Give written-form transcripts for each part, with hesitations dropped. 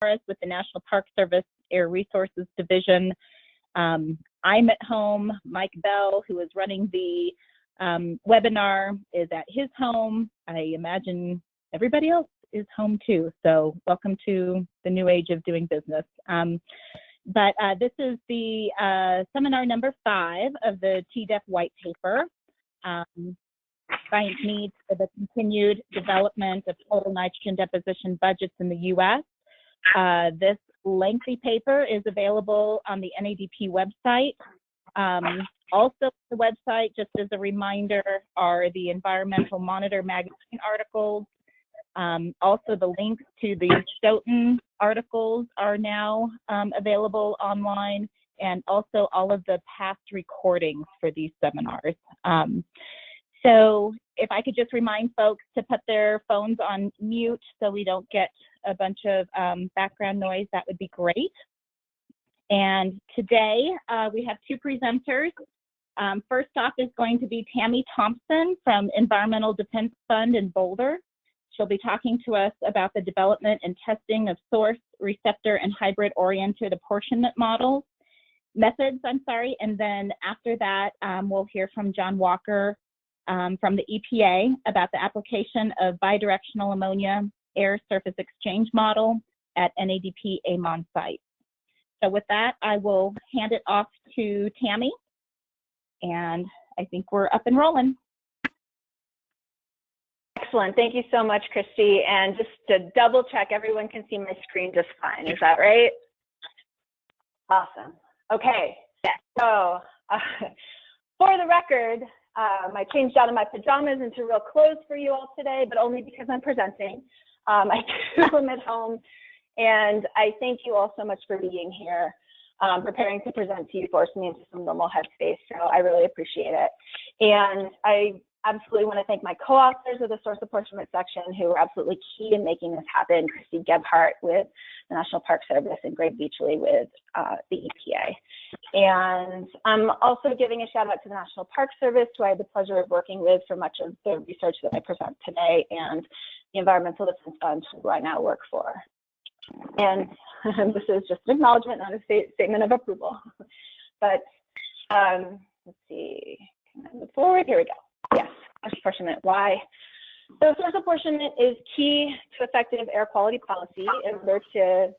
with the National Park Service Air Resources Division. I'm at home. Mike Bell, who is running the webinar, is at his home. I imagine everybody else is home too. So welcome to the new age of doing business. But this is the seminar number 5 of the TDep white paper. Science needs for the continued development of total nitrogen deposition budgets in the U.S. This lengthy paper is available on the NADP website. Also, the website, just as a reminder, are the Environmental Monitor magazine articles. Also, the links to the Stoughton articles are now available online, and also all of the past recordings for these seminars. So if I could just remind folks to put their phones on mute so we don't get a bunch of background noise, that would be great. And today we have 2 presenters. First off is going to be Tammy Thompson from Environmental Defense Fund in Boulder. She'll be talking to us about the development and testing of source, receptor, and hybrid-oriented apportionment methods, and then after that, we'll hear from John Walker from the EPA about the application of bidirectional ammonia air surface exchange model at NADP AMoN site. So with that, I will hand it off to Tammy, and I think we're up and rolling. Excellent. Thank you so much, Christy. And just to double check, everyone can see my screen just fine. Is that right? Awesome. Okay. So for the record, I changed out of my pajamas into real clothes for you all today, but only because I'm presenting. I do am at home, and I thank you all so much for being here. Preparing to present to you forced me into some normal headspace, so I really appreciate it. And I absolutely want to thank my co-authors of the source apportionment section who were absolutely key in making this happen, Christy Gebhardt with the National Park Service and Greg Beachley with the EPA. And I'm also giving a shout out to the National Park Service, who I had the pleasure of working with for much of the research that I present today, and the Environmental Defense Fund, who I now work for. And this is just an acknowledgement, not a statement of approval. But let's see, can I move forward? Here we go. Yes, source apportionment. Why? So source apportionment is key to effective air quality policy in order to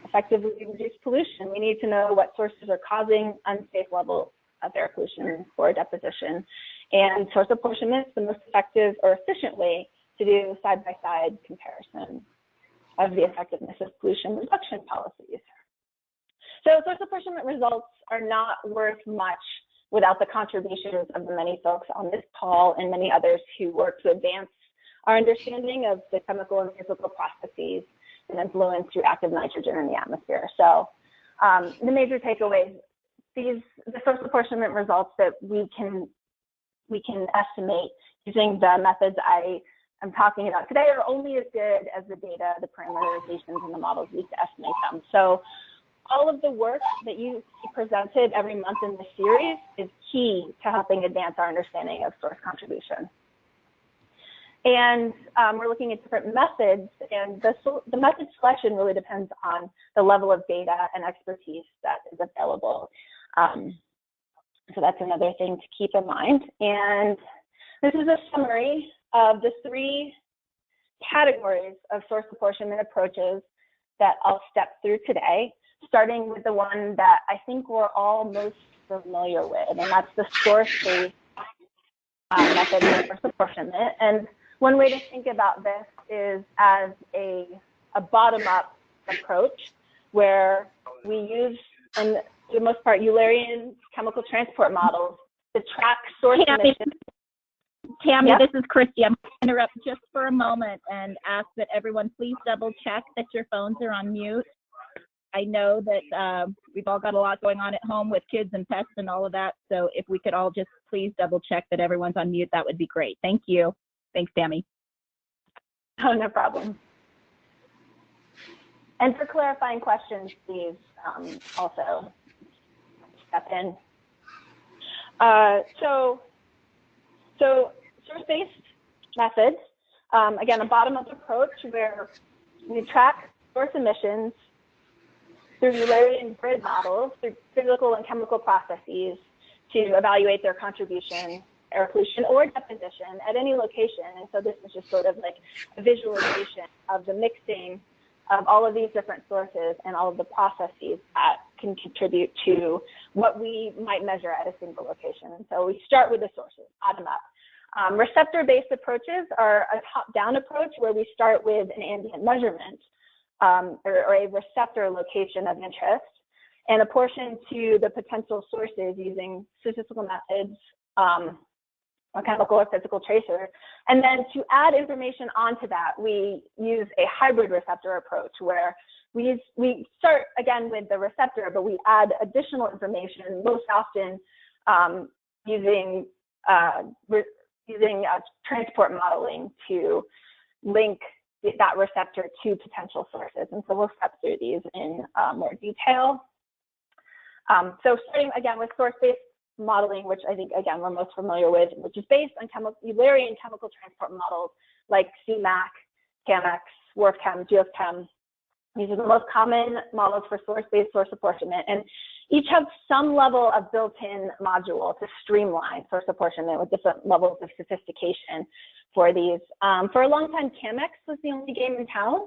effectively reduce pollution. We need to know what sources are causing unsafe levels of air pollution for deposition. And source apportionment is the most effective or efficient way to do side-by-side comparison of the effectiveness of pollution reduction policies. So source apportionment results are not worth much without the contributions of the many folks on this call and many others who work to advance our understanding of the chemical and physical processes and influence through active nitrogen in the atmosphere. So the major takeaways, the source apportionment results that we can estimate using the methods I am talking about today are only as good as the data, the parameterizations, and the models used to estimate them. So all of the work that you see presented every month in this series is key to helping advance our understanding of source contribution. And we're looking at different methods, and the method selection really depends on the level of data and expertise that is available. So that's another thing to keep in mind. And this is a summary of the 3 categories of source apportionment approaches that I'll step through today, starting with the one that I think we're all most familiar with, and that's the source-based method of source apportionment. And one way to think about this is as a bottom-up approach, where we use, and for the most part, Eulerian chemical transport models to track source emissions. Tammy, Yep. This is Christy. I'm going to interrupt just for a moment and ask that everyone please double check that your phones are on mute. I know that we've all got a lot going on at home with kids and pets and all of that. So if we could all just please double check that everyone's on mute, that would be great. Thank you. Thanks, Tammy. Oh, no problem. And for clarifying questions, please also step in. So source-based methods, again, a bottom-up approach where we track source emissions through Eulerian grid models, through physical and chemical processes to evaluate their contribution, air pollution or deposition at any location. And so this is just sort of like a visualization of the mixing of all of these different sources and all of the processes that can contribute to what we might measure at a single location. And so we start with the sources, bottom up. Receptor-based approaches are a top-down approach where we start with an ambient measurement or a receptor location of interest and apportion to the potential sources using statistical methods, a chemical or physical tracer. And then to add information onto that, we use a hybrid receptor approach where we start again with the receptor, but we add additional information, most often using transport modeling to link that receptor to potential sources. And so we'll step through these in more detail. So starting again with source-based modeling, which I think, again, we're most familiar with, which is based on Eulerian chemical transport models like CMAC, CAMEX, WRF-Chem, GeoChem. These are the most common models for source-based source apportionment, and each have some level of built-in module to streamline source apportionment with different levels of sophistication for these. For a long time, CAMEX was the only game in town,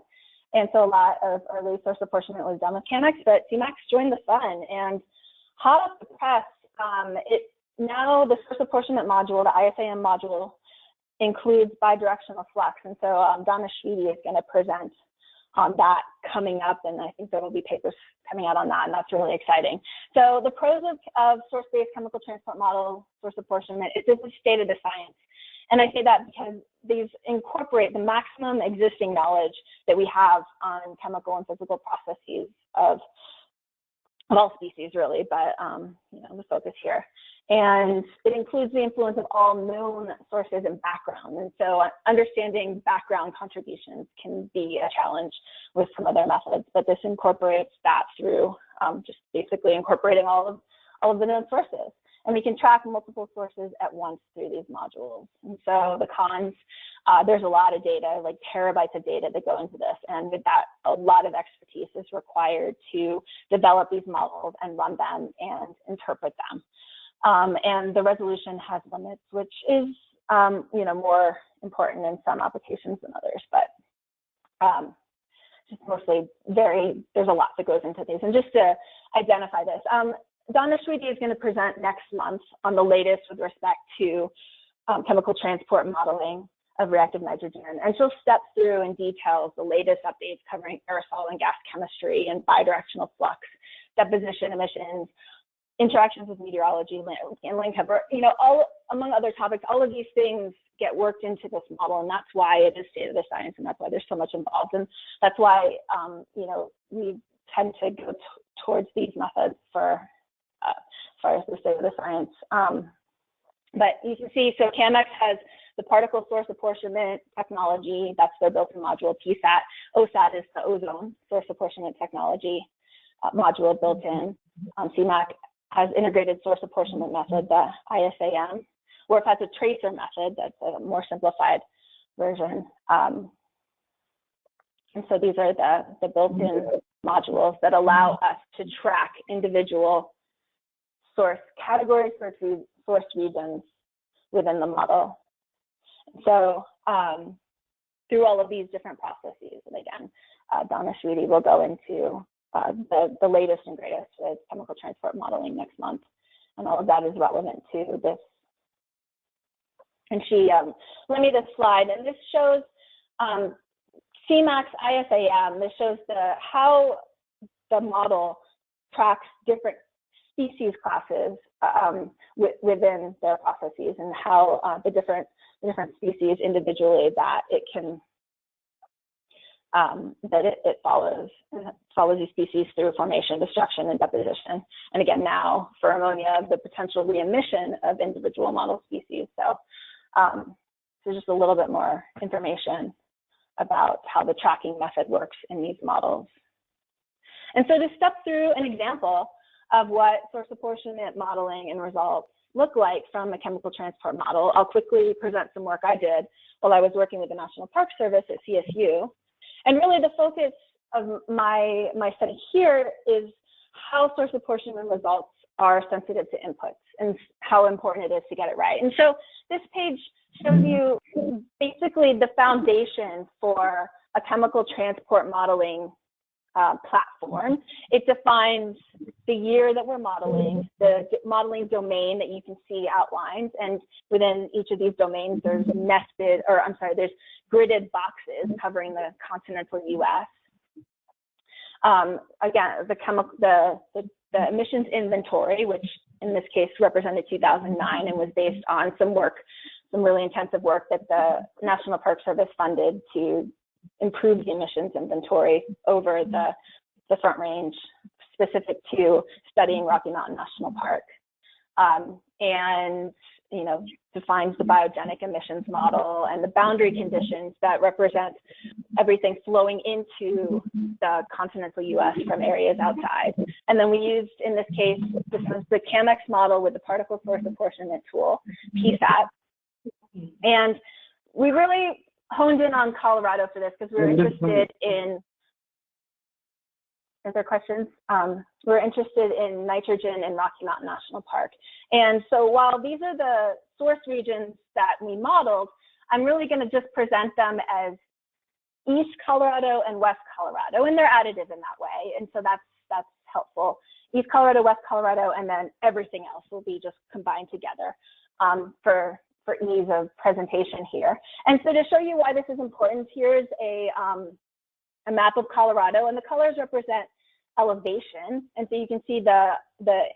and so a lot of early source apportionment was done with CAMEX, but CMAX joined the fun, and hot off the press, now the source apportionment module, the ISAM module, includes bidirectional flux. And so Donna Schwede is going to present on that coming up, and I think there will be papers coming out on that, and that's really exciting. So the pros of source-based chemical transport model source apportionment is this is state of the science. And I say that because these incorporate the maximum existing knowledge that we have on chemical and physical processes of all species, really, but you know, the focus here. And it includes the influence of all known sources and background. And so understanding background contributions can be a challenge with some other methods, but this incorporates that through just basically incorporating all of the known sources. And we can track multiple sources at once through these modules. And so the cons, there's a lot of data, like terabytes of data that go into this. And with that, a lot of expertise is required to develop these models and run them and interpret them. And the resolution has limits, which is, you know, more important in some applications than others, but just mostly there's a lot that goes into these. And just to identify this, Donna Schwede is going to present next month on the latest with respect to chemical transport modeling of reactive nitrogen. And she'll step through in detail the latest updates covering aerosol and gas chemistry and bidirectional flux, deposition emissions, interactions with meteorology, and land cover, you know, all among other topics. All of these things get worked into this model, and that's why it is state of the science, and that's why there's so much involved. And that's why, you know, we tend to go towards these methods for as far as the state of the science. But you can see, so CAMEX has the particle source apportionment technology, that's their built-in module. PSAT, OSAT is the ozone source apportionment technology module built in. CMAC has integrated source apportionment method, the ISAM, or if it has a tracer method, that's a more simplified version. And so these are the built-in modules that allow us to track individual source categories, source regions within the model. So through all of these different processes, and again, Donna Schwede will go into the latest and greatest with chemical transport modeling next month, and all of that is relevant to this. And she lent me this slide, and this shows CMAX ISAM. This shows how the model tracks different species classes within their processes, and how the different species individually that it can it follows these species through formation, destruction, and deposition. And again, now for ammonia, the potential re-emission of individual model species. So, so just a little bit more information about how the tracking method works in these models. And so to step through an example of what source apportionment modeling and results look like from a chemical transport model, I'll quickly present some work I did while I was working with the National Park Service at CSU. And really the focus of my study here is how source apportionment results are sensitive to inputs and how important it is to get it right. And so this page shows you basically the foundation for a chemical transport modeling platform. It defines the year that we're modeling, the modeling domain that you can see outlined, and within each of these domains, there's there's gridded boxes covering the continental U.S. Again, the emissions inventory, which in this case represented 2009 and was based on some really intensive work that the National Park Service funded to improve the emissions inventory over the Front Range, specific to studying Rocky Mountain National Park. And, you know, defines the biogenic emissions model and the boundary conditions that represent everything flowing into the continental U.S. from areas outside. And then we used, in this case, this was the CAMEX model with the particle source apportionment tool, PSAT. And we really honed in on Colorado for this because we were interested in, is there questions? We're interested in nitrogen in Rocky Mountain National Park. And so while these are the source regions that we modeled, I'm really going to just present them as East Colorado and West Colorado, and they're additive in that way. And so that's helpful. East Colorado, West Colorado, and then everything else will be just combined together for ease of presentation here. And so to show you why this is important, here's a map of Colorado, and the colors represent elevation. And so you can see the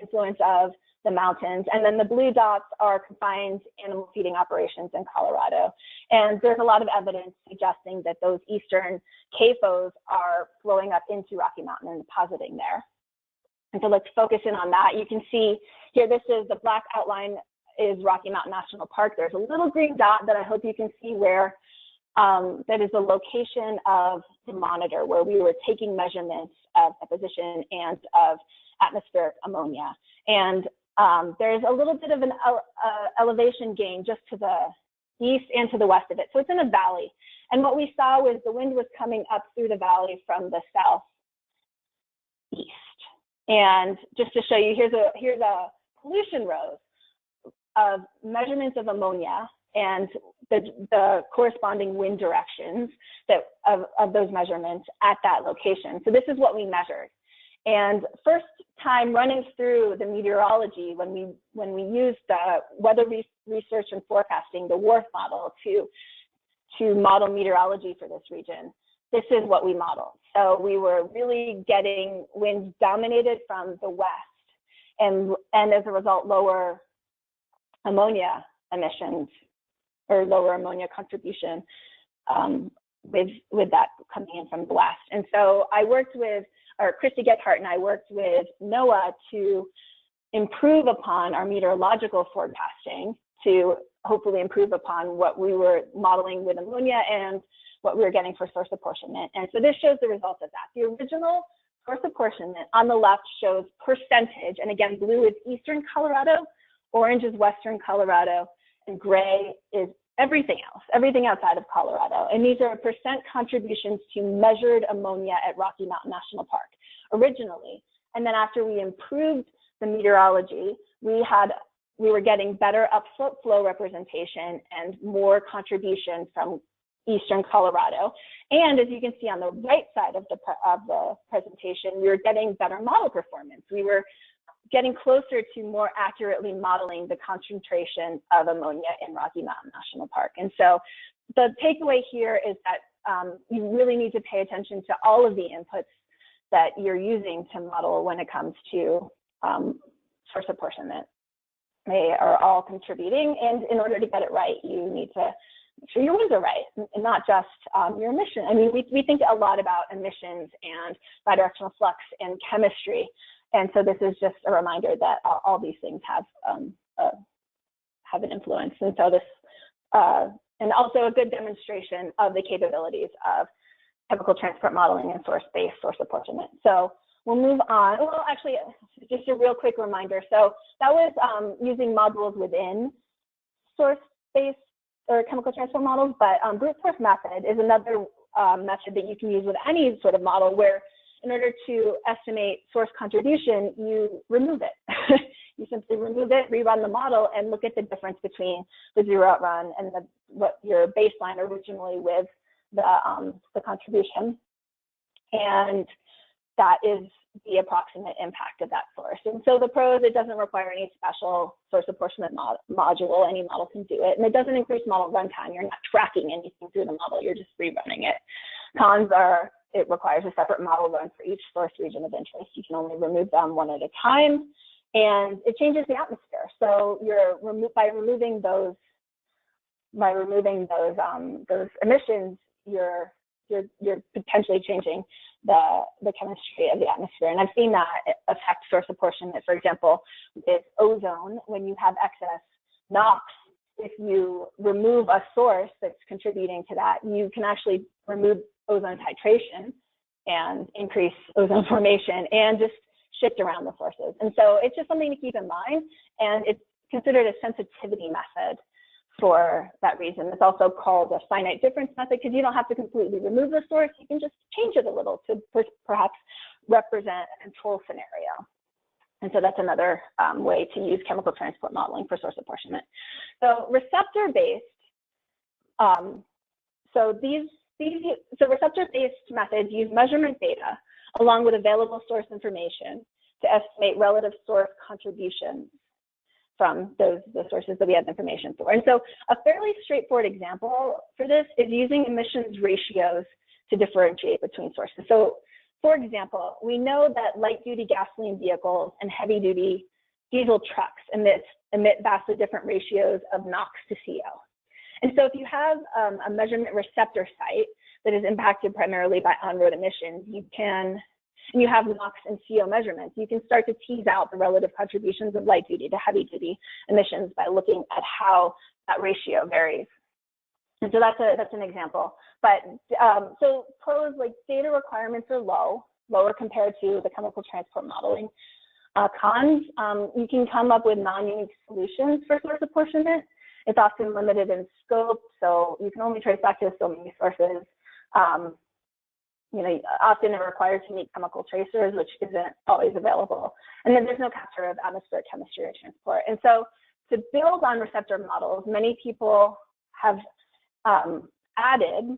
influence of the mountains. And then the blue dots are confined animal feeding operations in Colorado. And there's a lot of evidence suggesting that those eastern CAFOs are flowing up into Rocky Mountain and depositing there. And so let's focus in on that. You can see here, this is the black outline is Rocky Mountain National Park. There's a little green dot that I hope you can see where that is the location of the monitor, where we were taking measurements of deposition and of atmospheric ammonia. And there's a little bit of an elevation gain just to the east and to the west of it. So it's in a valley. And what we saw was the wind was coming up through the valley from the southeast. And just to show you, here's a pollution rose of measurements of ammonia and the corresponding wind directions of those measurements at that location. So this is what we measured. And first time running through the meteorology, when we used the weather research and forecasting, the WRF model to model meteorology for this region, this is what we modeled. So we were really getting winds dominated from the west, and as a result, lower ammonia emissions or lower ammonia contribution with that coming in from the west. And so I worked with, or Christy Gethart and I worked with NOAA to improve upon our meteorological forecasting to hopefully improve upon what we were modeling with ammonia and what we were getting for source apportionment. And so this shows the results of that. The original source apportionment on the left shows percentage, and again, blue is eastern Colorado, orange is western Colorado, and gray is everything else, everything outside of Colorado. And these are percent contributions to measured ammonia at Rocky Mountain National Park originally. And then after we improved the meteorology, we were getting better upslope flow representation and more contribution from eastern Colorado. And as you can see on the right side of the presentation, we were getting better model performance. We were getting closer to more accurately modeling the concentration of ammonia in Rocky Mountain National Park. And so the takeaway here is that you really need to pay attention to all of the inputs that you're using to model when it comes to source apportionment. They are all contributing, and in order to get it right, you need to make sure your winds are right, and not just your emission. I mean, we think a lot about emissions and bidirectional flux and chemistry. And so this is just a reminder that all these things have an influence. And so this, and also a good demonstration of the capabilities of chemical transport modeling and source-based source apportionment. So we'll move on. Well, actually, just a real quick reminder. So that was using modules within source-based or chemical transport models, but brute force method is another method that you can use with any sort of model, where in order to estimate source contribution, you remove it. You simply remove it, rerun the model, and look at the difference between the zero out run and what your baseline originally with the contribution. And that is the approximate impact of that source. And so the pros, it doesn't require any special source apportionment module. Any model can do it. And it doesn't increase model runtime. You're not tracking anything through the model. You're just rerunning it. Cons are, it requires a separate model run for each source region of interest. You can only remove them one at a time. And it changes the atmosphere. So you're by removing those emissions, you're potentially changing the chemistry of the atmosphere. And I've seen that affect source apportionment. For example, with ozone, when you have excess NOx, if you remove a source that's contributing to that, you can actually remove ozone titration and increase ozone formation and just shift around the sources. And so it's just something to keep in mind. And it's considered a sensitivity method for that reason. It's also called a finite difference method because you don't have to completely remove the source. You can just change it a little to perhaps represent a control scenario. And so that's another way to use chemical transport modeling for source apportionment. So receptor-based, so receptor-based methods use measurement data along with available source information to estimate relative source contributions from the sources that we have information for. And so a fairly straightforward example for this is using emissions ratios to differentiate between sources. So for example, we know that light-duty gasoline vehicles and heavy-duty diesel trucks emit vastly different ratios of NOx to CO. And so if you have a measurement receptor site that is impacted primarily by on-road emissions, and you have NOx and CO measurements, you can start to tease out the relative contributions of light-duty to heavy-duty emissions by looking at how that ratio varies. And so that's an example. But so pros, like data requirements are lower compared to the chemical transport modeling. Cons, you can come up with non-unique solutions for source apportionment. It's often limited in scope, so you can only trace back to so many sources. Often it requires unique chemical tracers, which isn't always available. And then there's no capture of atmospheric chemistry or transport. And so to build on receptor models, many people have added,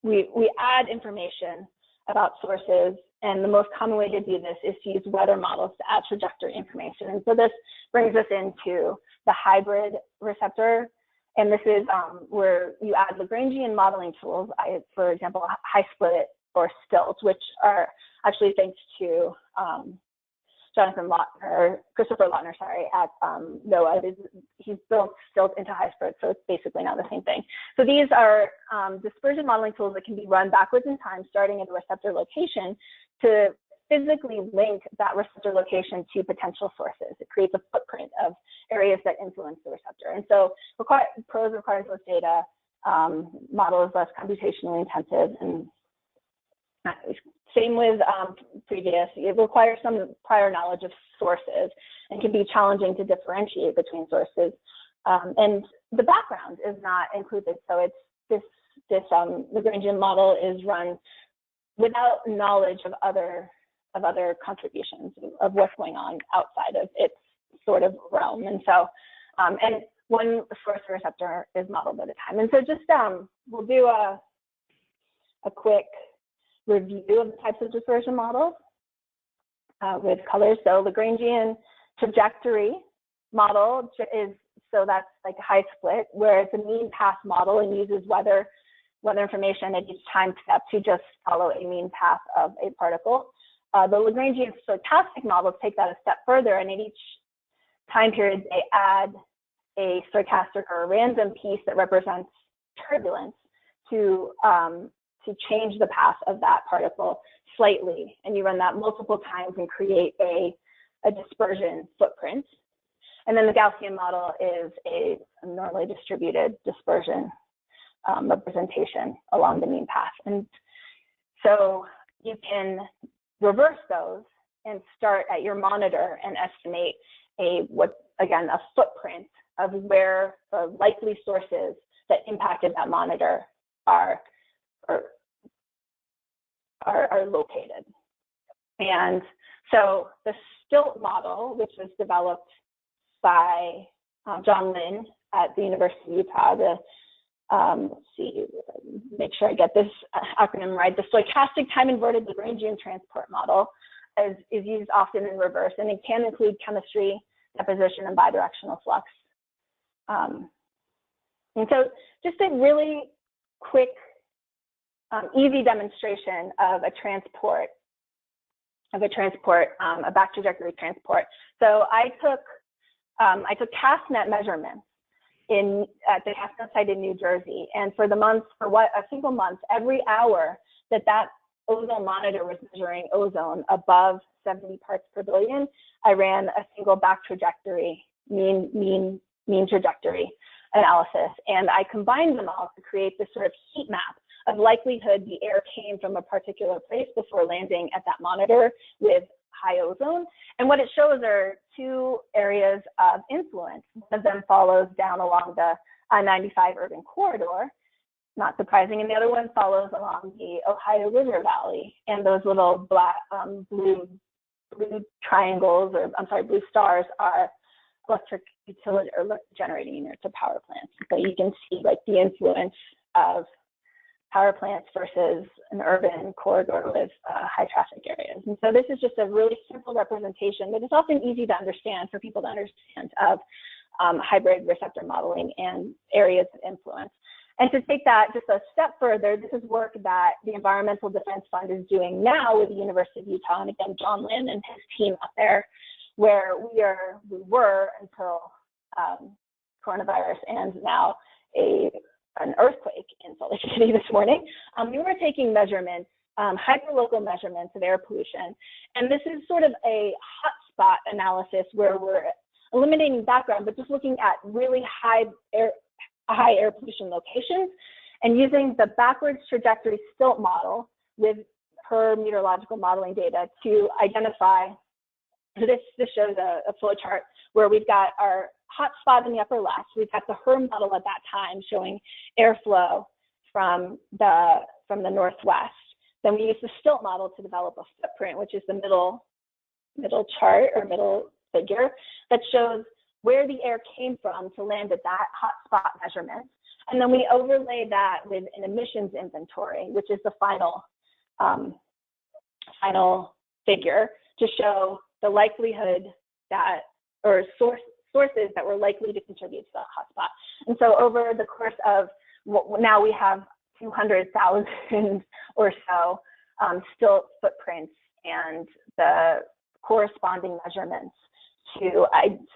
we add information about sources, and the most common way to do this is to use weather models to add trajectory information. And so this brings us into the hybrid receptor. And this is where you add Lagrangian modeling tools, for example, high split or STILT, which are actually thanks to Christopher Lautner, at NOAA. He's built STILT into high split, so it's basically not the same thing. So these are dispersion modeling tools that can be run backwards in time, starting at a receptor location, to physically link that receptor location to potential sources. It creates a footprint of areas that influence the receptor. And so PROS requires less data, model is less computationally intensive, and same with previous. It requires some prior knowledge of sources and can be challenging to differentiate between sources. And the background is not included. So it's this Lagrangian model is run without knowledge of other contributions of what's going on outside of its sort of realm. And so, and one source receptor is modeled at a time. And so just we'll do a quick review of the types of dispersion models with colors. So Lagrangian trajectory model is, so that's like a high split, where it's a mean path model and uses weather information at each time step to just follow a mean path of a particle. The Lagrangian stochastic models take that a step further, and at each time period, they add a stochastic or a random piece that represents turbulence to change the path of that particle slightly. And you run that multiple times and create a dispersion footprint. And then the Gaussian model is a normally distributed dispersion representation along the mean path. And so you can reverse those and start at your monitor and estimate a footprint of where the likely sources that impacted that monitor are located. And so the STILT model, which was developed by John Lynn at the University of Utah, let's see, make sure I get this acronym right. The stochastic time-inverted Lagrangian transport model is used often in reverse, and it can include chemistry, deposition, and bidirectional flux. And so just a really quick, easy demonstration of a transport, a back trajectory transport. So I took CastNet measurements at the CastNet site in New Jersey, and for a single month, every hour that ozone monitor was measuring ozone above 70 parts per billion, I ran a single back trajectory, mean trajectory analysis, and I combined them all to create this sort of heat map of likelihood the air came from a particular place before landing at that monitor with high ozone. And what it shows are two areas of influence. One of them follows down along the I-95 urban corridor, not surprising, and the other one follows along the Ohio River Valley. And those little black, blue triangles, or I'm sorry, blue stars are electric utility or generating units of power plants. So you can see like the influence of power plants versus an urban corridor with high traffic areas. And so this is just a really simple representation, but it's often easy to understand for people to understand of hybrid receptor modeling and areas of influence. And to take that just a step further, this is work that the Environmental Defense Fund is doing now with the University of Utah, and again, John Lynn and his team out there, where we were until coronavirus and now an earthquake in Salt Lake City this morning. We were taking measurements, hyperlocal measurements of air pollution, and this is sort of a hotspot analysis where we're eliminating background, but just looking at really high air pollution locations and using the backwards trajectory STILT model with per meteorological modeling data to identify. This shows a flow chart where we've got our hotspot in the upper left. We've got the HERM model at that time showing airflow from the northwest. Then we use the STILT model to develop a footprint, which is the middle chart or middle figure that shows where the air came from to land at that hotspot measurement. And then we overlay that with an emissions inventory, which is the final figure to show the likelihood that, or sources that were likely to contribute to the hotspot. And so over the course of, now we have 200,000 or so STILT footprints and the corresponding measurements to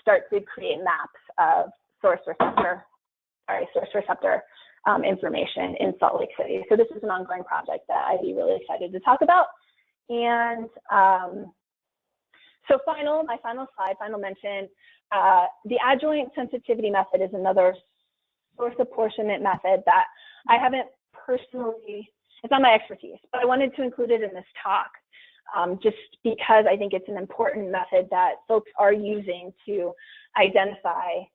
start to create maps of source receptor information in Salt Lake City. So this is an ongoing project that I'd be really excited to talk about. And so my final slide, final mention, the adjoint sensitivity method is another source apportionment method that I haven't personally, it's not my expertise, but I wanted to include it in this talk just because I think it's an important method that folks are using to identify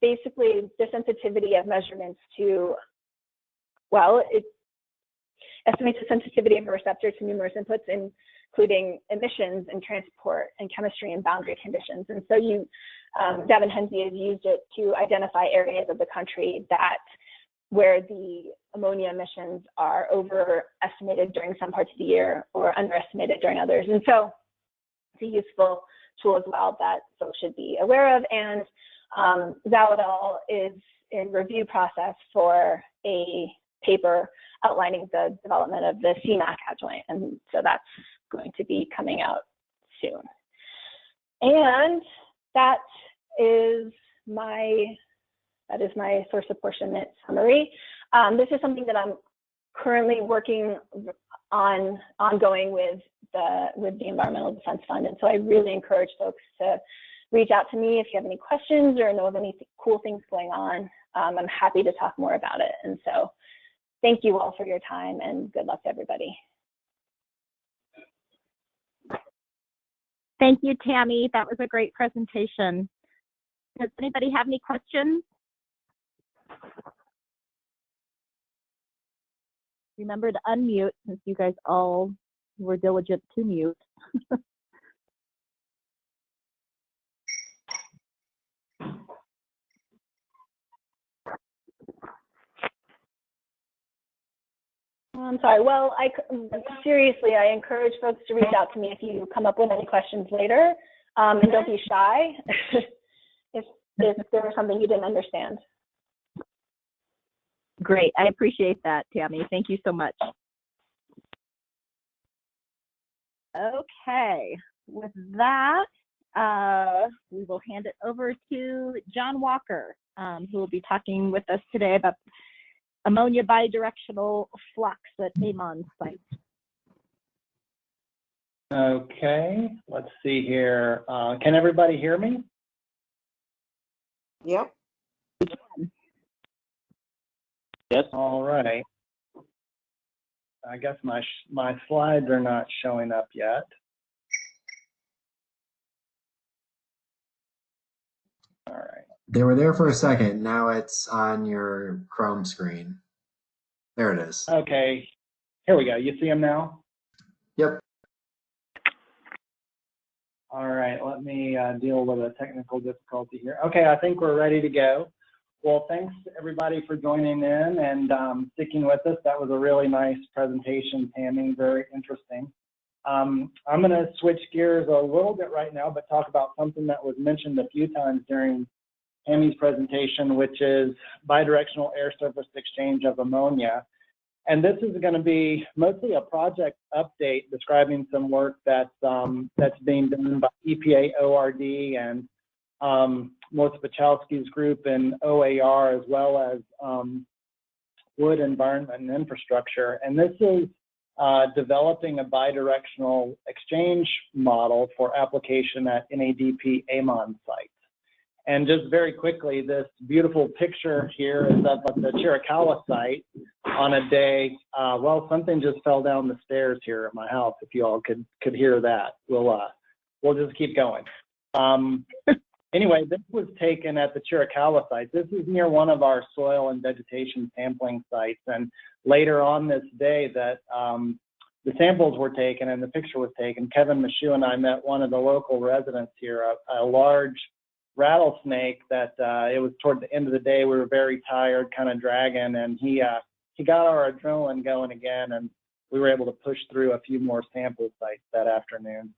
basically the sensitivity of measurements to, well, it estimates the sensitivity of a receptor to numerous inputs, including emissions and transport and chemistry and boundary conditions. And so Devin Hensley has used it to identify areas of the country where the ammonia emissions are overestimated during some parts of the year or underestimated during others. And so it's a useful tool as well that folks should be aware of. And Zawedal is in review process for a paper outlining the development of the CMAC adjoint. And so that's going to be coming out soon. And that is my source apportionment summary. This is something that I'm currently working on ongoing with the Environmental Defense Fund. And so I really encourage folks to reach out to me if you have any questions or know of any cool things going on. I'm happy to talk more about it. And so thank you all for your time and good luck to everybody. Thank you, Tammy. That was a great presentation. Does anybody have any questions? Remember to unmute since you guys all were diligent to mute. I'm sorry. Well, seriously, I encourage folks to reach out to me if you come up with any questions later, and don't be shy if there was something you didn't understand. Great, I appreciate that, Tammy. Thank you so much. Okay, with that, we will hand it over to John Walker, who will be talking with us today about ammonia bidirectional flux at AMoN site. Okay, let's see here. Can everybody hear me? Yep. Yes. All right. I guess my slides are not showing up yet. All right. They were there for a second. Now it's on your Chrome screen. There it is. Okay, here we go. You see them now? Yep. All right, let me deal with a technical difficulty here. Okay, I think we're ready to go. Well, thanks everybody for joining in and sticking with us. That was a really nice presentation, Tammy, very interesting. I'm gonna switch gears a little bit right now, but talk about something that was mentioned a few times during Tammy's presentation, which is bidirectional air surface exchange of ammonia. And this is going to be mostly a project update describing some work that's being done by EPA ORD and Morris Bachowski's group in OAR, as well as Wood Environment and Infrastructure. And this is developing a bidirectional exchange model for application at NADP AMoN sites. And just very quickly, this beautiful picture here is up at the Chiricahua site on a day, well, something just fell down the stairs here at my house, if you all could hear that. We'll just keep going. Anyway, this was taken at the Chiricahua site. This is near one of our soil and vegetation sampling sites. And later on this day that the samples were taken and the picture was taken, Kevin Michoud and I met one of the local residents here, a large rattlesnake that it was toward the end of the day. We were very tired, kind of dragging, and he got our adrenaline going again, and we were able to push through a few more sample sites that afternoon.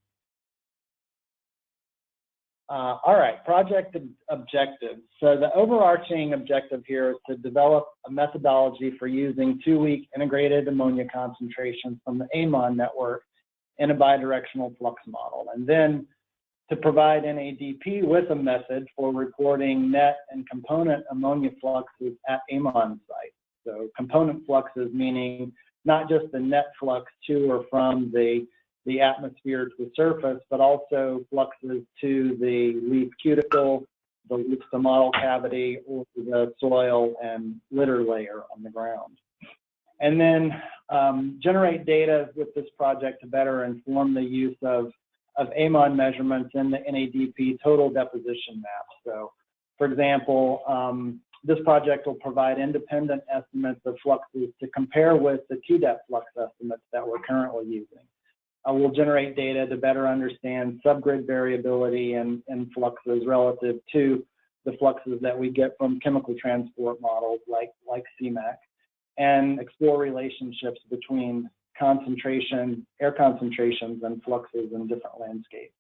All right, project objectives. So the overarching objective here is to develop a methodology for using 2-week integrated ammonia concentrations from the AMoN network in a bidirectional flux model, and then to provide NADP with a method for recording net and component ammonia fluxes at AMoN sites. So component fluxes meaning not just the net flux to or from the atmosphere to the surface, but also fluxes to the leaf cuticle, the leaf stomatal cavity, or the soil and litter layer on the ground. And then generate data with this project to better inform the use of AMoN measurements in the NADP total deposition map. So, for example, this project will provide independent estimates of fluxes to compare with the TDep flux estimates that we're currently using. We'll generate data to better understand subgrid variability in fluxes relative to the fluxes that we get from chemical transport models like CMAC, and explore relationships between air concentrations and fluxes in different landscapes.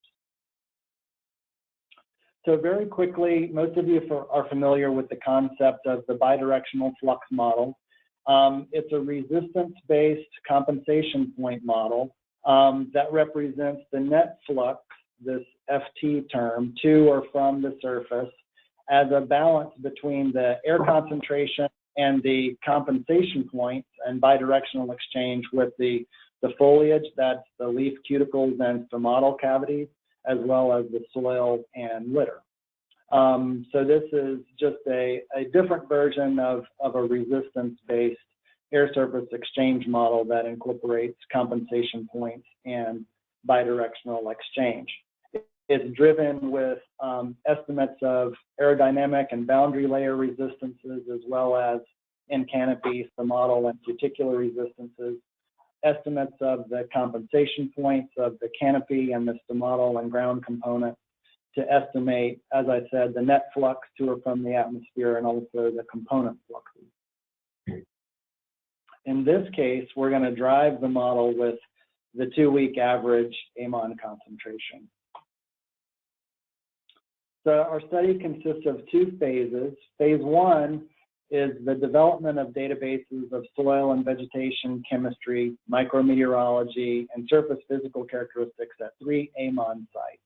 So very quickly, most of you are familiar with the concept of the bidirectional flux model. It's a resistance-based compensation point model that represents the net flux, this FT term, to or from the surface as a balance between the air concentration and the compensation points and bidirectional exchange with the foliage, that's the leaf cuticles and stomatal cavities, as well as the soil and litter. So this is just a different version of a resistance-based air surface exchange model that incorporates compensation points and bidirectional exchange. It's driven with estimates of aerodynamic and boundary layer resistances, as well as in canopy, stomodal, and cuticular resistances, estimates of the compensation points of the canopy and the stomodal and ground component to estimate, as I said, the net flux to or from the atmosphere and also the component fluxes. In this case, we're going to drive the model with the 2-week average AMoN concentration. So our study consists of 2 phases. Phase 1 is the development of databases of soil and vegetation chemistry, micrometeorology, and surface physical characteristics at 3 AMoN sites.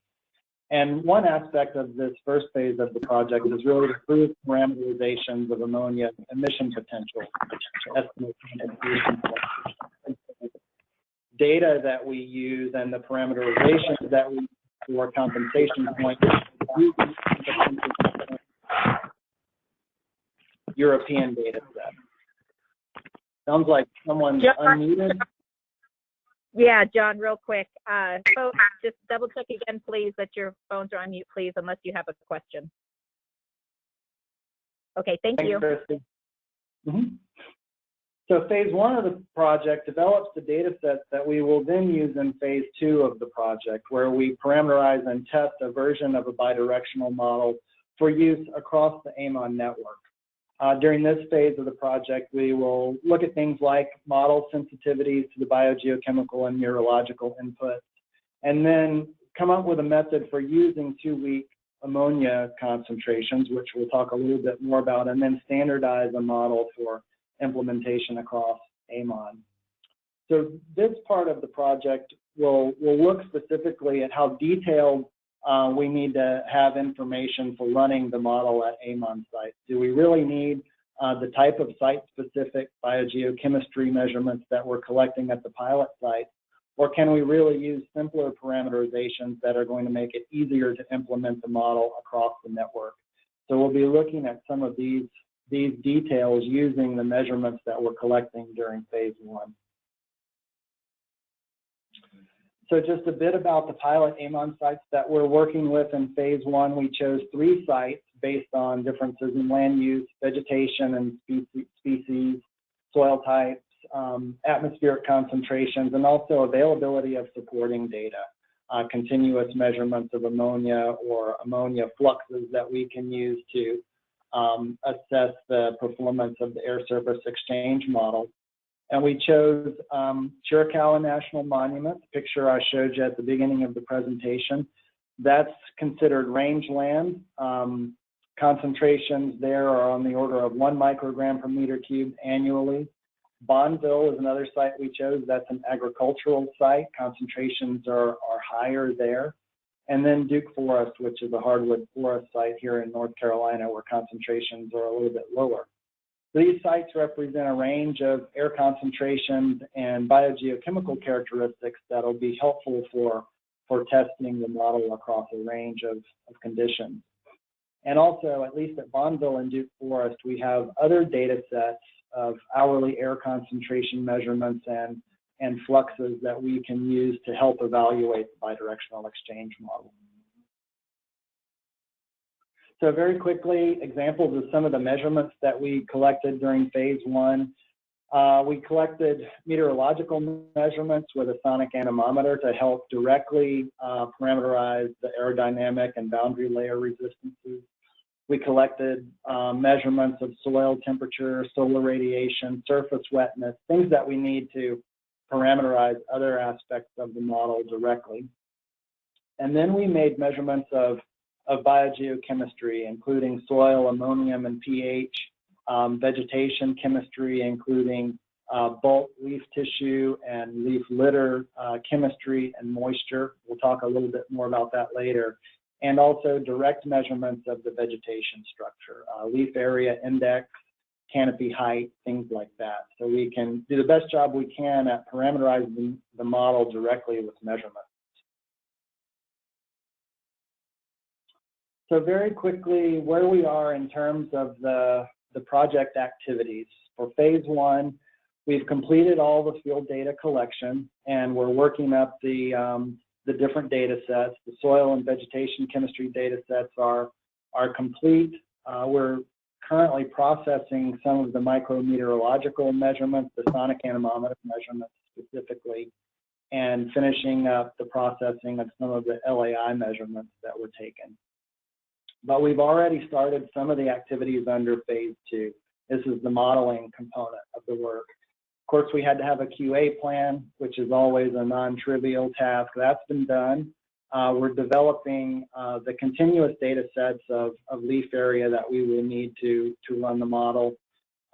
And one aspect of this first phase of the project is really to prove parameterizations of ammonia emission potential to estimate data that we use and the parameterizations that we use for compensation points. European data set. Sounds like someone's unmuted. Yeah, John, real quick. Folks, just double check again, please, that your phones are on mute, please, unless you have a question. Okay, thank you. Thanks, Christy. So phase 1 of the project develops the data set that we will then use in phase 2 of the project, where we parameterize and test a version of a bidirectional model for use across the AMoN network. During this phase of the project, we will look at things like model sensitivities to the biogeochemical and neurological inputs, and then come up with a method for using 2-week ammonia concentrations, which we'll talk a little bit more about, and then standardize a model for implementation across AMoN. So this part of the project will look specifically at how detailed we need to have information for running the model at AMoN sites. Do we really need the type of site-specific biogeochemistry measurements that we're collecting at the pilot site, or can we really use simpler parameterizations that are going to make it easier to implement the model across the network? So we'll be looking at some of these details using the measurements that we're collecting during phase 1. So just a bit about the pilot AMoN sites that we're working with in phase 1. We chose 3 sites based on differences in land use, vegetation and species, soil types, atmospheric concentrations, and also availability of supporting data, continuous measurements of ammonia or ammonia fluxes that we can use to assess the performance of the air surface exchange model. And we chose Chiricahua National Monument, the picture I showed you at the beginning of the presentation. That's considered rangeland. Concentrations there are on the order of 1 microgram per meter cubed annually. Bonneville is another site we chose. That's an agricultural site. Concentrations are higher there. And then Duke Forest, which is a hardwood forest site here in North Carolina, where concentrations are a little bit lower. These sites represent a range of air concentrations and biogeochemical characteristics that will be helpful for testing the model across a range of conditions. And also, at least at Bonneville and Duke Forest, we have other data sets of hourly air concentration measurements and fluxes that we can use to help evaluate the bidirectional exchange model. So very quickly, examples of some of the measurements that we collected during phase 1. We collected meteorological measurements with a sonic anemometer to help directly parameterize the aerodynamic and boundary layer resistances. We collected measurements of soil temperature, solar radiation, surface wetness, things that we need to parameterize other aspects of the model directly. And then we made measurements of biogeochemistry, including soil, ammonium, and pH, vegetation chemistry, including bulk leaf tissue and leaf litter chemistry and moisture. We'll talk a little bit more about that later. And also direct measurements of the vegetation structure, leaf area index, canopy height, things like that. So we can do the best job we can at parameterizing the model directly with measurements. So very quickly, where we are in terms of the project activities. For phase 1, we've completed all the field data collection, and we're working up the the different data sets. The soil and vegetation chemistry data sets are complete. We're currently processing some of the micrometeorological measurements, the sonic anemometer measurements specifically, and finishing up the processing of some of the LAI measurements that were taken. But we've already started some of the activities under phase 2. This is the modeling component of the work. Of course, we had to have a QA plan, which is always a non-trivial task. That's been done. We're developing the continuous data sets of leaf area that we will need to run the model,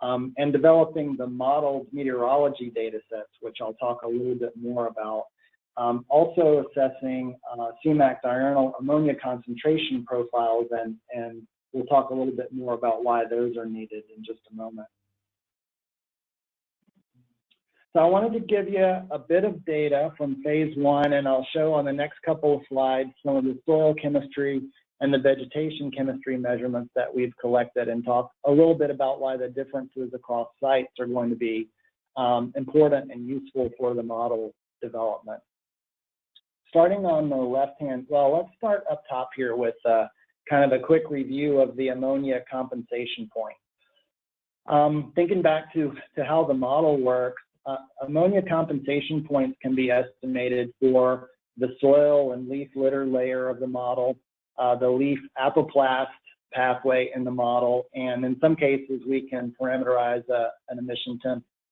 and developing the modeled meteorology data sets, which I'll talk a little bit more about. Also assessing CMAC diurnal ammonia concentration profiles, and we'll talk a little bit more about why those are needed in just a moment. So I wanted to give you a bit of data from phase 1, and I'll show on the next couple of slides some of the soil chemistry and the vegetation chemistry measurements that we've collected, and talk a little bit about why the differences across sites are going to be important and useful for the model development. Starting on the left-hand, well, let's start up top here with kind of a quick review of the ammonia compensation point. Thinking back to how the model works, ammonia compensation points can be estimated for the soil and leaf litter layer of the model, the leaf apoplast pathway in the model, and in some cases we can parameterize an emission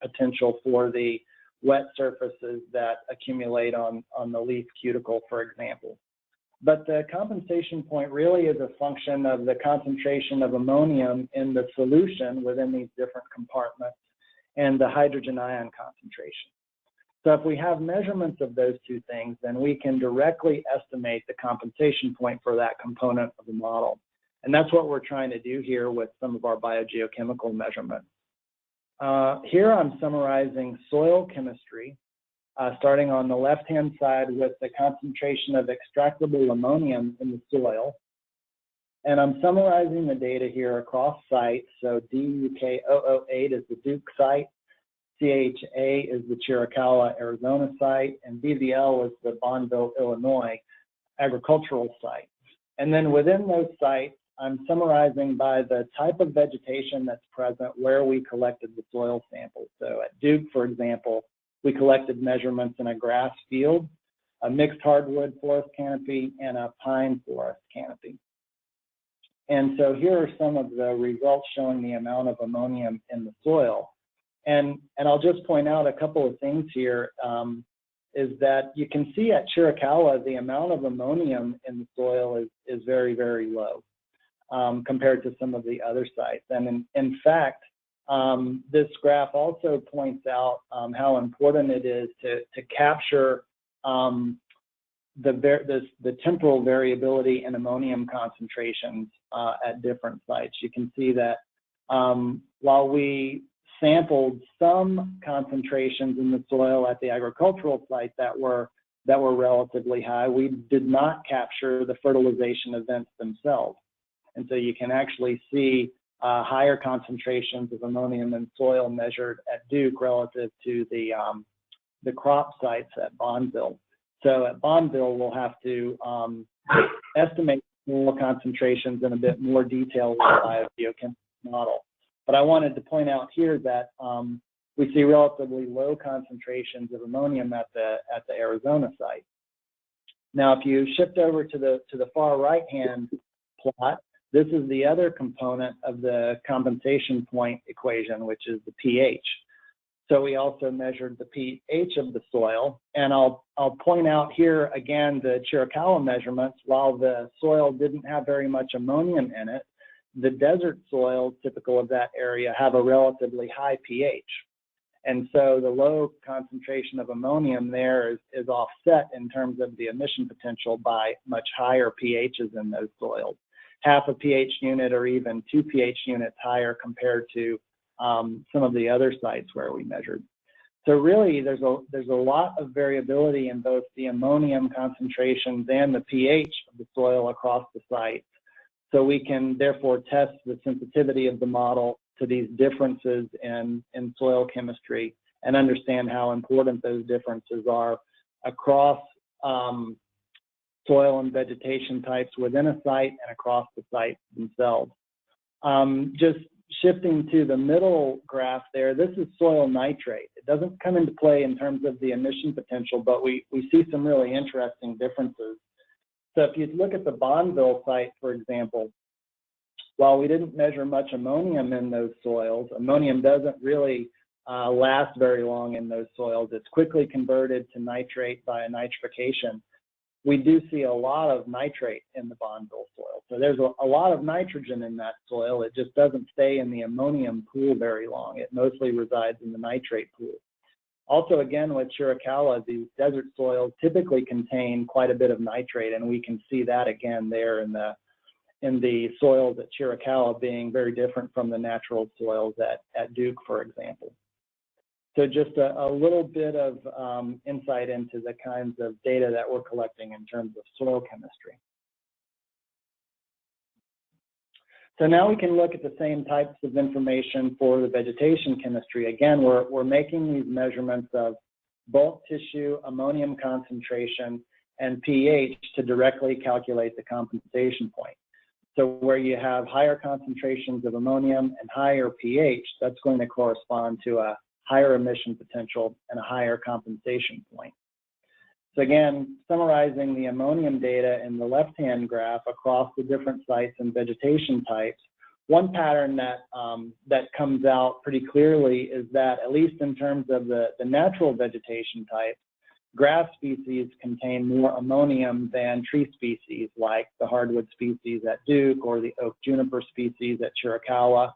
potential for the wet surfaces that accumulate on the leaf cuticle, for example. But the compensation point really is a function of the concentration of ammonium in the solution within these different compartments and the hydrogen ion concentration. So if we have measurements of those two things, then we can directly estimate the compensation point for that component of the model. And that's what we're trying to do here with some of our biogeochemical measurements. Here I'm summarizing soil chemistry, starting on the left-hand side with the concentration of extractable ammonium in the soil. And I'm summarizing the data here across sites. So DUK008 is the Duke site, CHA is the Chiricahua, Arizona site, and BVL is the Bonneville, Illinois agricultural site. And then within those sites, I'm summarizing by the type of vegetation that's present where we collected the soil samples. So at Duke, for example, we collected measurements in a grass field, a mixed hardwood forest canopy, and a pine forest canopy. And so here are some of the results showing the amount of ammonium in the soil. And I'll just point out a couple of things here, is that you can see at Chiricahua, the amount of ammonium in the soil is very, very low compared to some of the other sites. And in fact, this graph also points out how important it is to capture the temporal variability in ammonium concentrations at different sites. You can see that while we sampled some concentrations in the soil at the agricultural site that were relatively high, we did not capture the fertilization events themselves. And so you can actually see higher concentrations of ammonium in soil measured at Duke relative to the crop sites at Bonneville. So at Bonneville, we'll have to estimate soil concentrations in a bit more detail with the biochemical model. But I wanted to point out here that we see relatively low concentrations of ammonium at the Arizona site. Now, if you shift over to the far right-hand plot, this is the other component of the compensation point equation, which is the pH. So we also measured the pH of the soil, and I'll point out here again the Chiricahua measurements. While the soil didn't have very much ammonium in it, the desert soils typical of that area have a relatively high pH. And so the low concentration of ammonium there is offset in terms of the emission potential by much higher pHs in those soils. Half a pH unit or even 2 pH units higher compared to some of the other sites where we measured. So really there's a lot of variability in both the ammonium concentrations and the pH of the soil across the site. So we can therefore test the sensitivity of the model to these differences in soil chemistry and understand how important those differences are across soil and vegetation types within a site and across the sites themselves. Just shifting to the middle graph there, this is soil nitrate. It doesn't come into play in terms of the emission potential, but we see some really interesting differences. So if you look at the Bonneville site, for example, while we didn't measure much ammonium in those soils, ammonium doesn't really last very long in those soils. It's quickly converted to nitrate via nitrification. We do see a lot of nitrate in the Bonneville soil. So there's a lot of nitrogen in that soil. It just doesn't stay in the ammonium pool very long. It mostly resides in the nitrate pool. Also, again, with Chiricahua, these desert soils typically contain quite a bit of nitrate, and we can see that again there in the soils at Chiricahua being very different from the natural soils at Duke, for example. So just a little bit of insight into the kinds of data that we're collecting in terms of soil chemistry. So now we can look at the same types of information for the vegetation chemistry. Again, we're making these measurements of bulk tissue, ammonium concentration, and pH to directly calculate the compensation point. So where you have higher concentrations of ammonium and higher pH, that's going to correspond to a higher emission potential and a higher compensation point. So again, summarizing the ammonium data in the left-hand graph across the different sites and vegetation types, one pattern that comes out pretty clearly is that, at least in terms of the natural vegetation types, grass species contain more ammonium than tree species like the hardwood species at Duke or the oak juniper species at Chiricahua,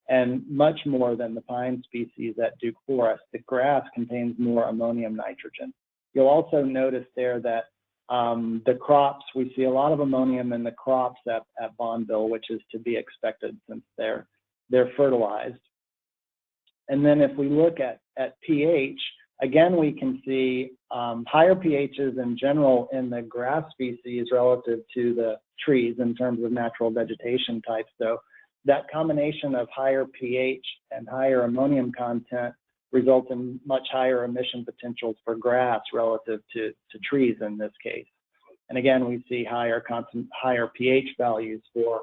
and much more than the pine species at Duke Forest. The grass contains more ammonium nitrogen. You'll also notice there that the crops, we see a lot of ammonium in the crops at Bonneville, which is to be expected since they're fertilized. And then if we look at pH, again, we can see higher pHs in general in the grass species relative to the trees in terms of natural vegetation types. So that combination of higher pH and higher ammonium content results in much higher emission potentials for grass relative to trees in this case. And again, we see higher pH values for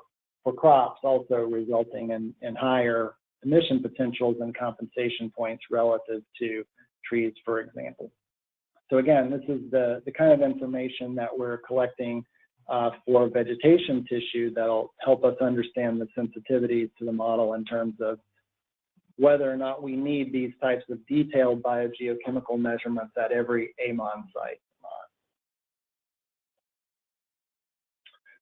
crops, also resulting in higher emission potentials and compensation points relative to trees, for example. So again, this is the kind of information that we're collecting for vegetation tissue that'll help us understand the sensitivities to the model in terms of whether or not we need these types of detailed biogeochemical measurements at every AMoN site.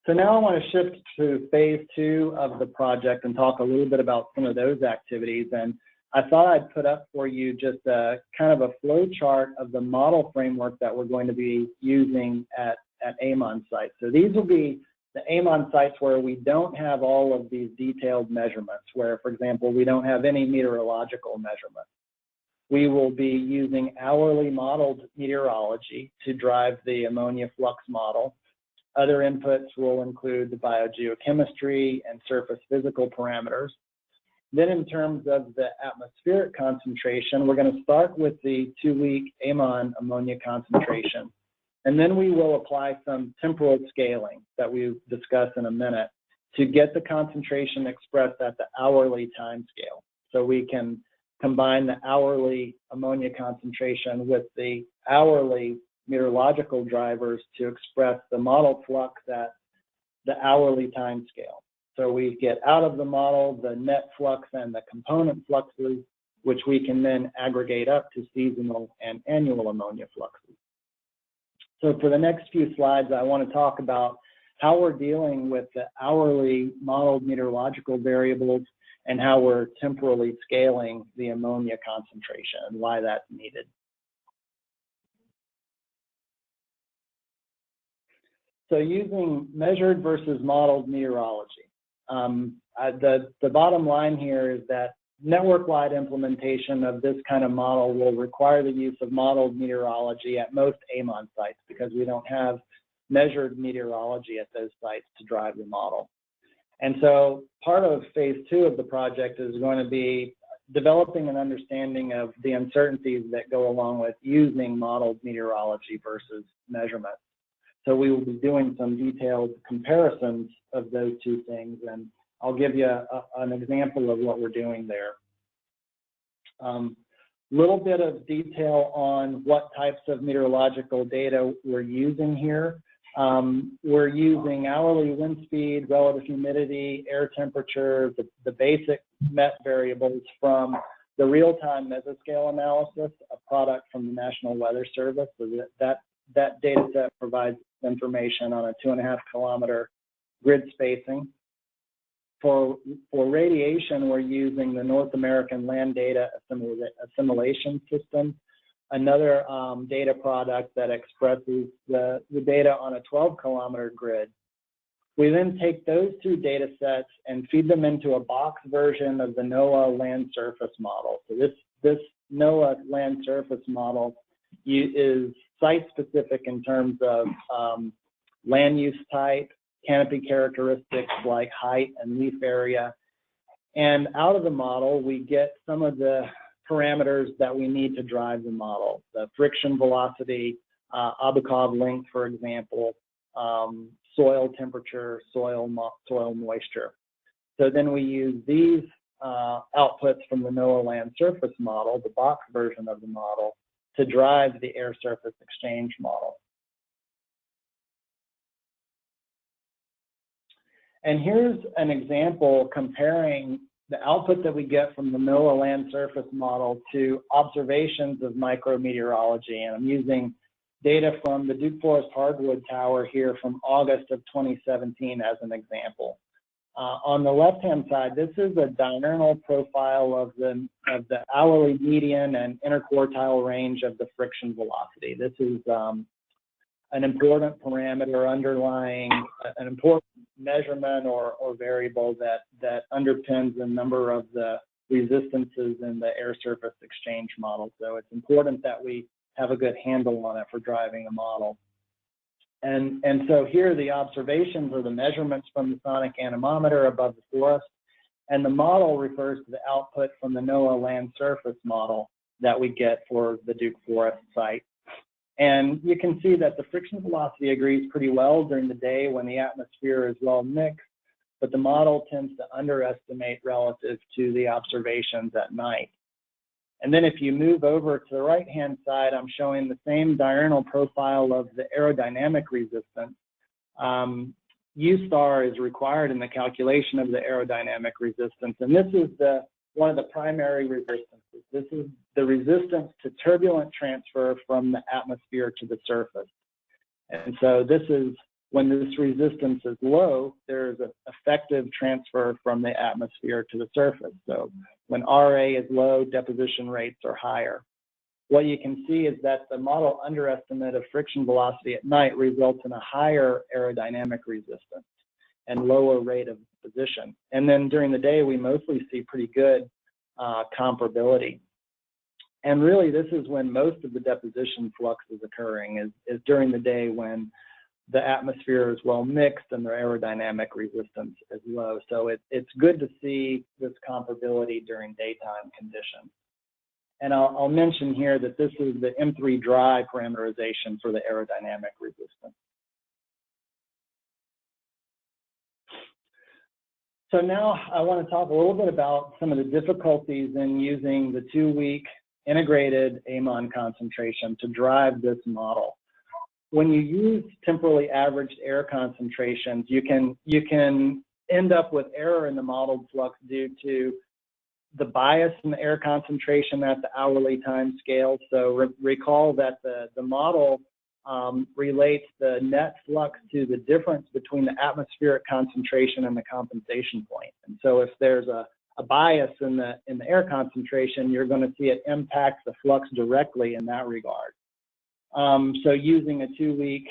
So now I want to shift to phase 2 of the project and talk a little bit about some of those activities. And I thought I'd put up for you just a kind of a flow chart of the model framework that we're going to be using at AMoN sites. So these will be the AMoN sites where we don't have all of these detailed measurements, where, for example, we don't have any meteorological measurements. We will be using hourly modeled meteorology to drive the ammonia flux model. Other inputs will include the biogeochemistry and surface physical parameters. Then in terms of the atmospheric concentration, we're going to start with the 2-week AMoN ammonia concentration. And then we will apply some temporal scaling that we'll discuss in a minute to get the concentration expressed at the hourly time scale. So we can combine the hourly ammonia concentration with the hourly meteorological drivers to express the model flux at the hourly time scale. So we get out of the model the net flux and the component fluxes, which we can then aggregate up to seasonal and annual ammonia fluxes. So for the next few slides, I want to talk about how we're dealing with the hourly modeled meteorological variables and how we're temporally scaling the ammonia concentration and why that's needed. So using measured versus modeled meteorology. The bottom line here is that network-wide implementation of this kind of model will require the use of modeled meteorology at most AMoN sites because we don't have measured meteorology at those sites to drive the model. And so part of phase 2 of the project is going to be developing an understanding of the uncertainties that go along with using modeled meteorology versus measurement. So we will be doing some detailed comparisons of those two things, and I'll give you an example of what we're doing there. Little bit of detail on what types of meteorological data we're using here. We're using hourly wind speed, relative humidity, air temperature, the basic MET variables from the real-time mesoscale analysis, a product from the National Weather Service. So that data set provides information on a 2.5 kilometer grid spacing. For radiation, we're using the North American Land Data Assimilation System, another data product that expresses the data on a 12 kilometer grid. We then take those two data sets and feed them into a box version of the NOAA land surface model. So this NOAA land surface model is site-specific in terms of land use type, canopy characteristics like height and leaf area. And out of the model, we get some of the parameters that we need to drive the model. The friction velocity, Abukov length, for example, soil temperature, soil moisture. So then we use these outputs from the NOAA land surface model, the box version of the model, to drive the air surface exchange model. And here's an example comparing the output that we get from the NOAA land surface model to observations of micrometeorology. And I'm using data from the Duke Forest Hardwood Tower here from August of 2017 as an example. On the left-hand side, this is a diurnal profile of the hourly median and interquartile range of the friction velocity. This is an important parameter underlying an important measurement or variable that underpins the number of the resistances in the air surface exchange model. So it's important that we have a good handle on it for driving a model. And so here the observations are the measurements from the sonic anemometer above the forest, and the model refers to the output from the NOAA land surface model that we get for the Duke Forest site. And you can see that the friction velocity agrees pretty well during the day when the atmosphere is well mixed, but the model tends to underestimate relative to the observations at night. And then if you move over to the right-hand side, I'm showing the same diurnal profile of the aerodynamic resistance. U star is required in the calculation of the aerodynamic resistance, and this is one of the primary resistances. This is the resistance to turbulent transfer from the atmosphere to the surface. And so this is when this resistance is low, there's an effective transfer from the atmosphere to the surface. So when RA is low, deposition rates are higher. What you can see is that the model underestimate of friction velocity at night results in a higher aerodynamic resistance and lower rate of deposition. And then during the day, we mostly see pretty good comparability. And really, this is when most of the deposition flux is occurring, is during the day when the atmosphere is well mixed and the aerodynamic resistance is low. So it's good to see this comparability during daytime conditions. And I'll mention here that this is the M3 dry parameterization for the aerodynamic resistance. So now I want to talk a little bit about some of the difficulties in using the 2-week integrated AMoN concentration to drive this model. When you use temporally averaged air concentrations, you can end up with error in the modeled flux due to the bias in the air concentration at the hourly time scale. So recall that the model relates the net flux to the difference between the atmospheric concentration and the compensation point. And so if there's a bias in the air concentration, you're going to see it impact the flux directly in that regard. So using a 2-week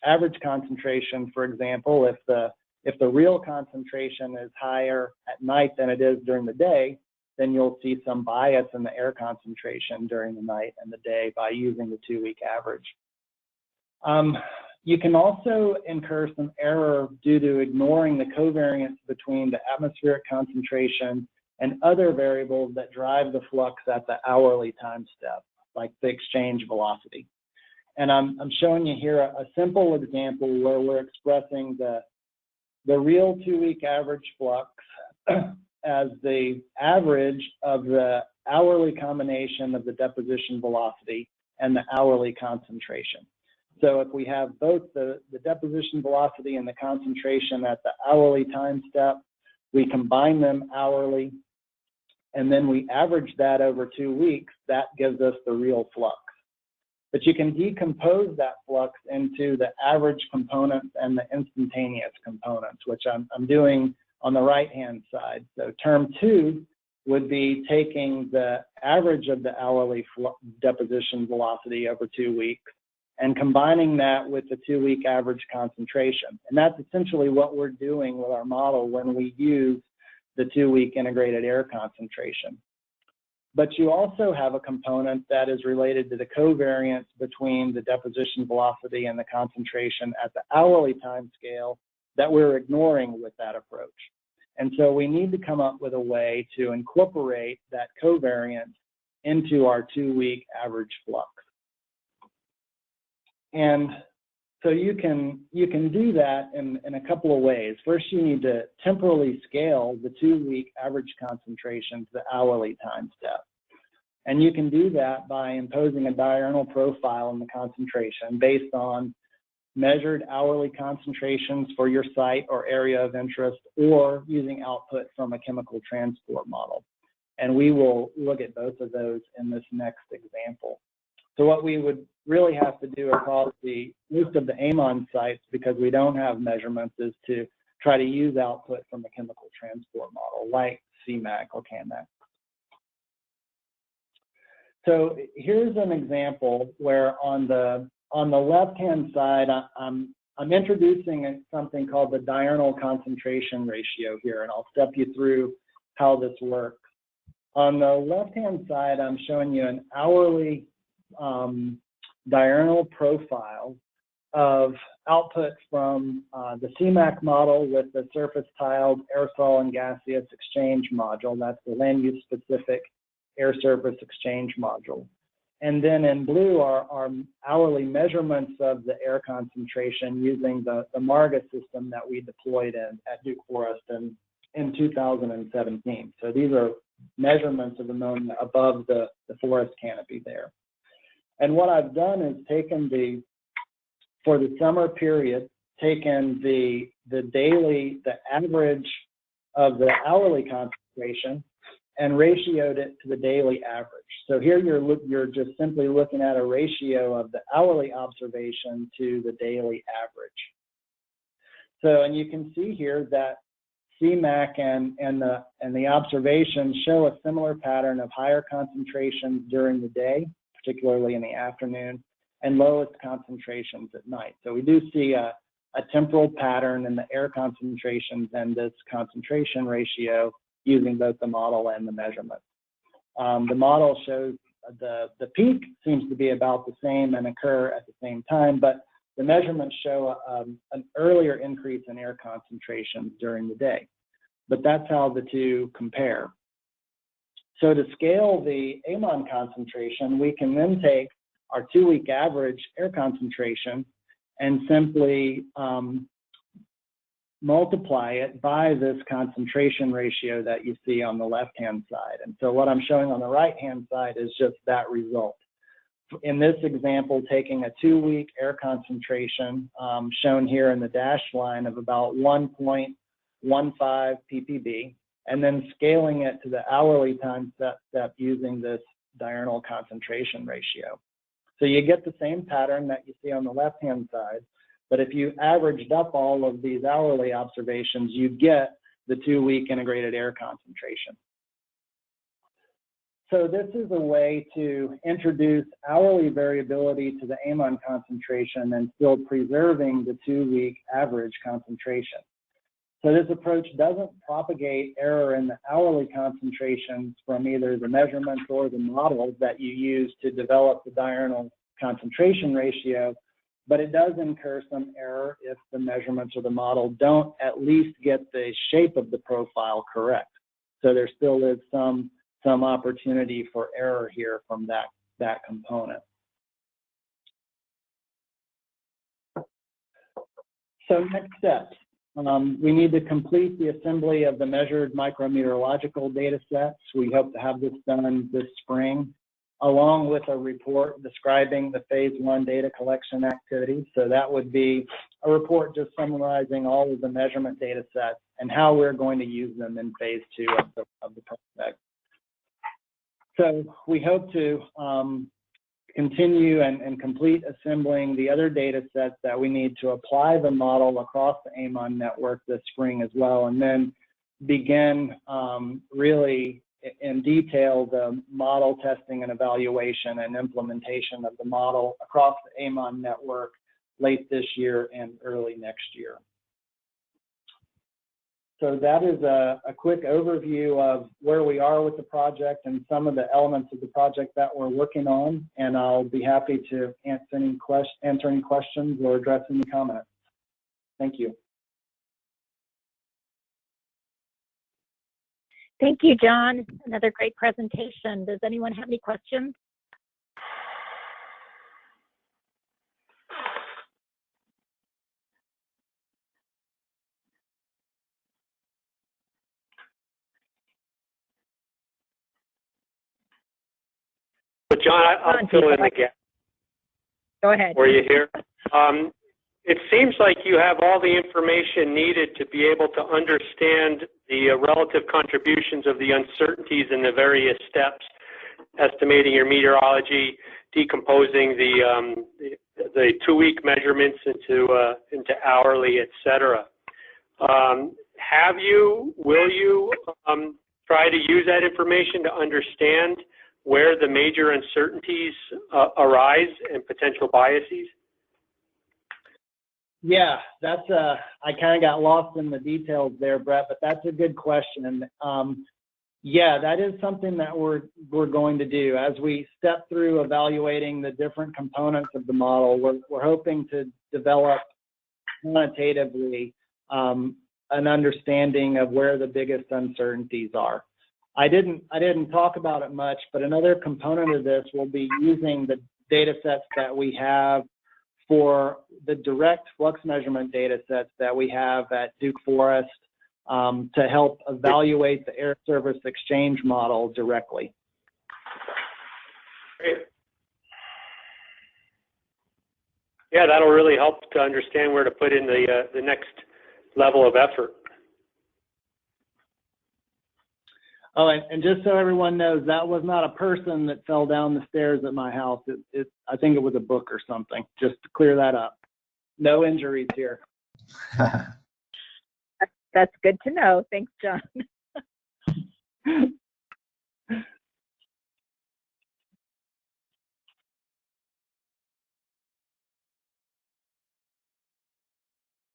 average concentration, for example, if the real concentration is higher at night than it is during the day, then you'll see some bias in the air concentration during the night and the day by using the 2-week average. You can also incur some error due to ignoring the covariance between the atmospheric concentration and other variables that drive the flux at the hourly time step, like the exchange velocity. And I'm showing you here a simple example where we're expressing the real 2-week average flux as the average of the hourly combination of the deposition velocity and the hourly concentration. So if we have both the deposition velocity and the concentration at the hourly time step, we combine them hourly, and then we average that over 2 weeks, that gives us the real flux. But you can decompose that flux into the average components and the instantaneous components, which I'm doing on the right-hand side. So term 2 would be taking the average of the hourly deposition velocity over 2 weeks and combining that with the 2-week average concentration. And that's essentially what we're doing with our model when we use the 2-week integrated air concentration. But you also have a component that is related to the covariance between the deposition velocity and the concentration at the hourly time scale that we're ignoring with that approach. And so we need to come up with a way to incorporate that covariance into our 2-week average flux. And so you can do that in a couple of ways. First, you need to temporally scale the 2-week average concentration to the hourly time step. And you can do that by imposing a diurnal profile in the concentration based on measured hourly concentrations for your site or area of interest, or using output from a chemical transport model. And we will look at both of those in this next example. So what we would really have to do across most of the AMoN sites, because we don't have measurements, is to try to use output from a chemical transport model like CMAC or CANMAC. So here's an example where on the left-hand side, I'm introducing something called the diurnal concentration ratio here, and I'll step you through how this works. On the left-hand side, I'm showing you an hourly diurnal profile of output from the CMAC model with the surface-tiled aerosol and gaseous exchange module. That's the land-use-specific air-surface exchange module. And then in blue are our hourly measurements of the air concentration using the MARGA system that we deployed at Duke Forest in 2017. So these are measurements of ammonia above the forest canopy there. And what I've done is taken for the summer period, taken the average of the hourly concentration and ratioed it to the daily average. So here you're just simply looking at a ratio of the hourly observation to the daily average. So, and you can see here that CMAC and the observations show a similar pattern of higher concentrations during the day, particularly in the afternoon, and lowest concentrations at night. So we do see a temporal pattern in the air concentrations and this concentration ratio using both the model and the measurements. The model shows the peak seems to be about the same and occur at the same time, but the measurements show an earlier increase in air concentrations during the day. But that's how the two compare. So to scale the AMoN concentration, we can then take our 2-week average air concentration and simply multiply it by this concentration ratio that you see on the left-hand side. And so what I'm showing on the right-hand side is just that result. In this example, taking a 2-week air concentration shown here in the dashed line of about 1.15 ppb, and then scaling it to the hourly time step using this diurnal concentration ratio. So you get the same pattern that you see on the left-hand side, but if you averaged up all of these hourly observations, you get the 2-week integrated air concentration. So this is a way to introduce hourly variability to the AMoN concentration and still preserving the 2-week average concentration. So this approach doesn't propagate error in the hourly concentrations from either the measurements or the models that you use to develop the diurnal concentration ratio, but it does incur some error if the measurements or the model don't at least get the shape of the profile correct. So there still is some opportunity for error here from that component. So next steps. We need to complete the assembly of the measured micrometeorological data sets. We hope to have this done this spring, along with a report describing the phase 1 data collection activities. So that would be a report just summarizing all of the measurement data sets and how we're going to use them in phase 2 of the project. So we hope to continue and complete assembling the other data sets that we need to apply the model across the AMoN network this spring as well, and then begin really in detail the model testing and evaluation and implementation of the model across the AMoN network late this year and early next year. So that is a quick overview of where we are with the project and some of the elements of the project that we're working on, and I'll be happy to answer any questions or address any comments. Thank you. Thank you, John. Another great presentation. Does anyone have any questions? But John, I'll fill in the gap. Go ahead. Were you here? It seems like you have all the information needed to be able to understand the relative contributions of the uncertainties in the various steps, estimating your meteorology, decomposing the 2-week measurements into hourly, et cetera. Will you try to use that information to understand where the major uncertainties arise and potential biases? Yeah, that's I kind of got lost in the details there, Brett, but that's a good question. Yeah, that is something that we're going to do as we step through evaluating the different components of the model. We're hoping to develop quantitatively an understanding of where the biggest uncertainties are. I didn't talk about it much, but another component of this will be using the data sets that we have for the direct flux measurement data sets that we have at Duke Forest to help evaluate the air surface exchange model directly. Great. Yeah, that'll really help to understand where to put in the next level of effort. Oh, and just so everyone knows, that was not a person that fell down the stairs at my house. I think it was a book or something, just to clear that up. No injuries here. That's good to know. Thanks, John.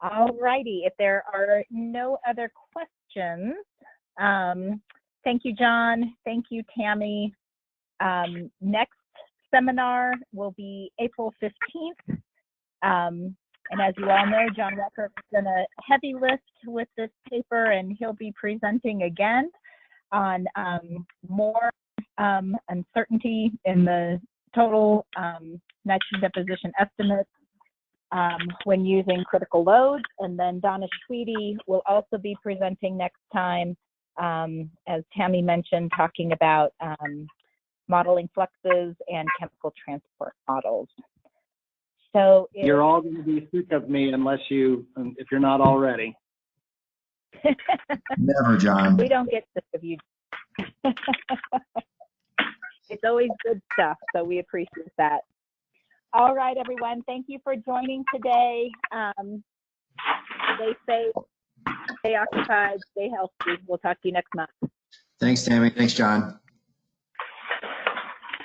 All righty. If there are no other questions, thank you, John. Thank you, Tammy. Next seminar will be April 15th. And as you all know, John Walker has done a heavy lift with this paper, and he'll be presenting again on more uncertainty in the total nitrogen deposition estimates when using critical loads. And then Donna Tweedy will also be presenting next time, as Tammy mentioned, talking about modeling fluxes and chemical transport models. So you're all going to be sick of me if you're not already. Never, John. We don't get sick of you. It's always good stuff, so we appreciate that. All right, everyone. Thank you for joining today. Stay safe, stay occupied, stay healthy. We'll talk to you next month. Thanks, Tammy. Thanks, John.